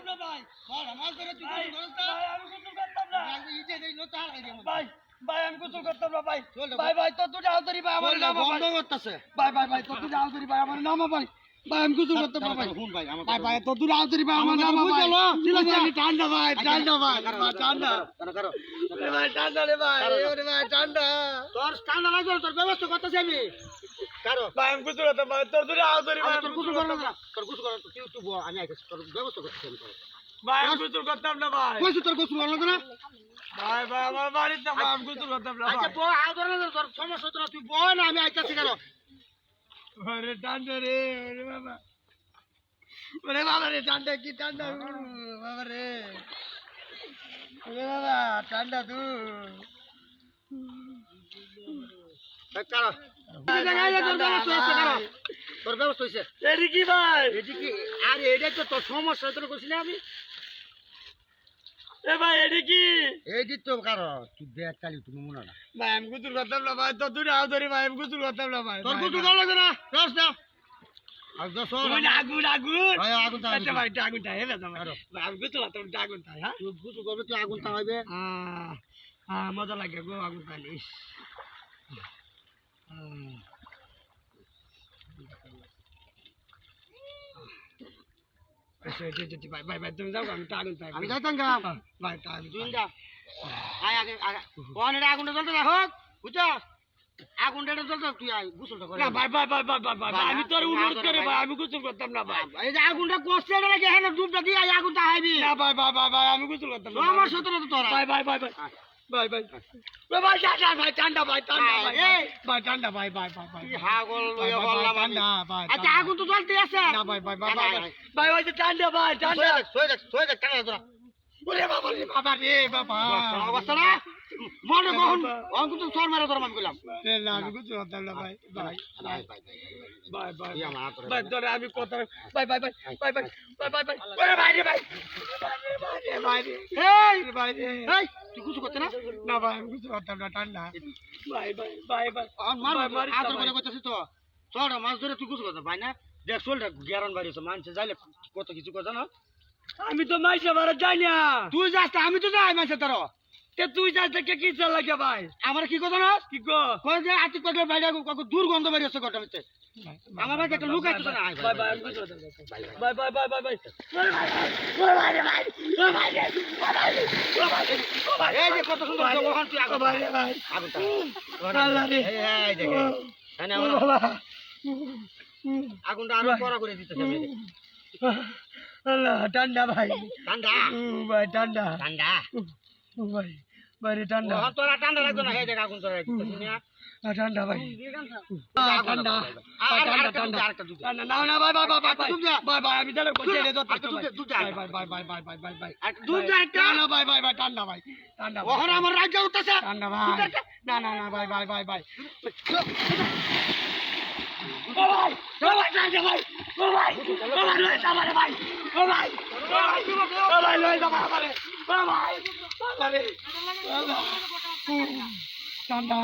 করতাম না ভাই। ভাই আমার করে তুই ভাই, গোসল করছ ভাই, আমি গোসল করতাম না। আমি ইজে দেই লো তাড়া দেই ভাই, ভাই, আমি গোসল করতাম না ভাই। চলো। ভাই, ভাই, তোর দুটো আলতরি ভাই, আমার নামা বন্ধ ভাই। করতেছে ভাই, ভাই, ভাই, তোর দুটো আলতরি ভাই, আমার নামা ভাই। ভাই, আমি গোসল করতাম না ভাই। শুন ভাই আমার ভাই, ভাই, তোর দুটো আলতরি ভাই, আমার নামা ভাই। ঠান্ডা ভাই, ঠান্ডা ভাই, ভাই, ঠান্ডা। করো ওরে ভাই, ঠান্ডা রে ভাই, ওরে ভাই, ঠান্ডা। তোর ঠান্ডা লাগবে তোর ব্যবস্থা করতেছি আমি কারো ভাই, আমি গোসল করতাম ভাই, তোর দুটো আলতরি ভাই, তোর আমি গোসল গোসল করো করতাম না। না তোর গোসল করো তুই তুই বল আমি আইছি তোর ব্যবস্থা করতেছি আমি তোর ভাই, আমি গোসল করতাম না ভাই। কইছি তোর গোসল করো না ভাই, ভাই, আমার বাড়িতে ভাই, আমি গোসল করতাম না আচ্ছা ভাই। বল আও ধরে না তোর সমস্যা তো তুই বল না আমি আইতাছি কেন ওরে ঠান্ডা রে, ওরে বাবা। ওরে বাবা রে, ঠান্ডা কি ঠান্ডা, বাবা রে। ওরে বাবা, ঠান্ডা তুই। কারো তোর ব্যবস্থা হয়েছে এরি কি ভাই? এটি কি আরে এটাই তো তোর সমস্যা তোর কইছি না আমি এ ভাই, এটি কি? এইটি তো কারো তুই দেখ চালি তুমি মনে না ভাই, আমি গোসল করতাম না ভাই, তোর দুটো আলতরি ভাই, আমি গোসল করতাম না ভাই। তোর ভাই, কিছু ভাই। ভালো লাগে না রস না আর দশ ওই যে আগুন, আগুন। ভাই আগুন আচ্ছা ভাই, এটা আগুনটা হেলে দাও ভাই। আরো। ভাই, আমি গোসল করতাম, এটা আগুনটা, হ্যাঁ? তুই কিছু করবে তুই আগুন তামাইবে মজা লাগে গো আগুন তাহলে। ভাই, ভাই, ভাই, তুমি যাও, আমি তো আগুন তাই। আমি যাইতাম গা ভাই, তা আমি তুই যা আয় আগে আগে কোন এটা আগুনটা জ্বলতে দেখো বুঝছো আগুনটা জ্বলতে তুই আয় গোসলটা করে না ভাই, ভাই, ভাই, ভাই, ভাই, ভাই, আমি তোর অনুরোধ করে ভাই, আমি গোসল করতাম না ভাই। এই যে আগুনটা কষ্ট এটা লাগে হ্যাঁ ডুবটা দিয়ে আয় আগুনটা হাইবি না ভাই, ভাই, ভাই, ভাই, আমি গোসল করতাম না। আমার সাথে তো তোরা ভাই, ভাই, ভাই, ভাই, ভাই, ভাই, ভাই, ভাই, ঠান্ডা ভাই, ঠান্ডা ভাই, ঠান্ডা ভাই, এই। ভাই, ঠান্ডা ভাই, ভাই, ভাই, ভাই, কি হাগল লইয়া ভাই, ভাই, বললাম আমি ঠান্ডা, ভাই, আচ্ছা ঠান্ডা। আগুন তো জ্বলতে আছে না ভাই, ভাই, ভাই, আয়, ভাই, আয়, ভাই, আয়। ভাই, ভাই, ঠান্ডা ভাই, ঠান্ডা। সই দেখ কেন তোরা ওরে বাবা রে, বাবা রে, বাবা। অবস্থা না মনে কখন অঙ্ক তো সর মারা ধরম আমি বললাম এ না, আমি গোসল করতাম না ভাই, ভাই, ভাই, ভাই, ভাই, তুই আমার হাত ধরে ভাই, ধরে আমি কথা, ভাই, ভাই, ভাই, ভাই, ভাই, ভাই, ভাই, ভাই, ওরে ভাই রে, ভাই, ভাই রে, ভাই রে, এই ভাই রে। এই তুই কিছু করতে না না ভাই, আমি গোসল করতাম না, ঠান্ডা। ভাই, ভাই, ভাই, ভাই, মার ভাই, মারিস না আদর ভাই। করে করতেছিস তো চড় মাছ ধরে তুই কিছু করতে ভাই না দেখ শোলটা গ্যারান বাড়িয়েছে মানছে যাইলে কত কিছু কথা না আমি তো মাইসে মারা যাই না। তুই যাস আমি তো যাই মানছে তোর তে তুই যাই থেকে কি চাল লাগে ভাই? আমার কি কথা না কি গো? কই যে আতিক পাগের বাইরে দুর্গন্ধ বেরিয়েছে গোটা মিতে আমার ভাই একটা লুকাইতো না ভাই, ভাই, আমি গোসল করতাম না। ভাই, ভাই, ভাই, ভাই, ভাই, ওরে ভাই, ভাই, ওরে ভাই রে, ভাই, ওরে ভাই রে, ওরে ভাই রে, ওরে ভাই রে, ওরে ভাই রে। এই যে কত সুন্দর ওখান তুই ও আগুন ভাই রে, ভাই। আগুনটা আল্লাহ রে। এই দেখে এনে ও আমার বাবা। আগুনটা আরো কড়া করে দিতেছে আমি আল্লাহ, ঠান্ডা ভাই। ঠান্ডা ভাই, ঠান্ডা। ঠান্ডা ভাই, ভাই রে, ঠান্ডা। ওখান তোরা ঠান্ডা লাগতো না এই দেখ আগুন তোরা দিতেছিস না ঠান্ডা ভাই। ঠান্ডা। আরেকটা ঠান্ডা। দুধ ঠান্ডা। না, না, ভাই, ভাই, ভাই, ভাই, ভাই। দুধ দে। ভাই, ভাই, আমি জানো কোথায় রে, আরেকটা দুধ দে, দুধ দে। ভাই, ভাই, ভাই, ভাই, ভাই, ভাই, ভাই, ভাই। দুধ দে একটা। না, না, ভাই, ভাই, ভাই, ঠান্ডা ভাই। ঠান্ডা ভাই। ওখানে আমার রাজ্য উঠতেছে ঠান্ডা ভাই। না, না, না, ভাই, ভাই, ভাই, ভাই। ও ভাই, ও ভাই, ঠান্ডা ভাই। ও ভাই, ও ভাই, লয়ে যা আমারে ভাই। ও ভাই, ও ভাই, ও ভাই, লয়ে যা আমারে। ও ভাই, ঠান্ডা রে। ঠান্ডা।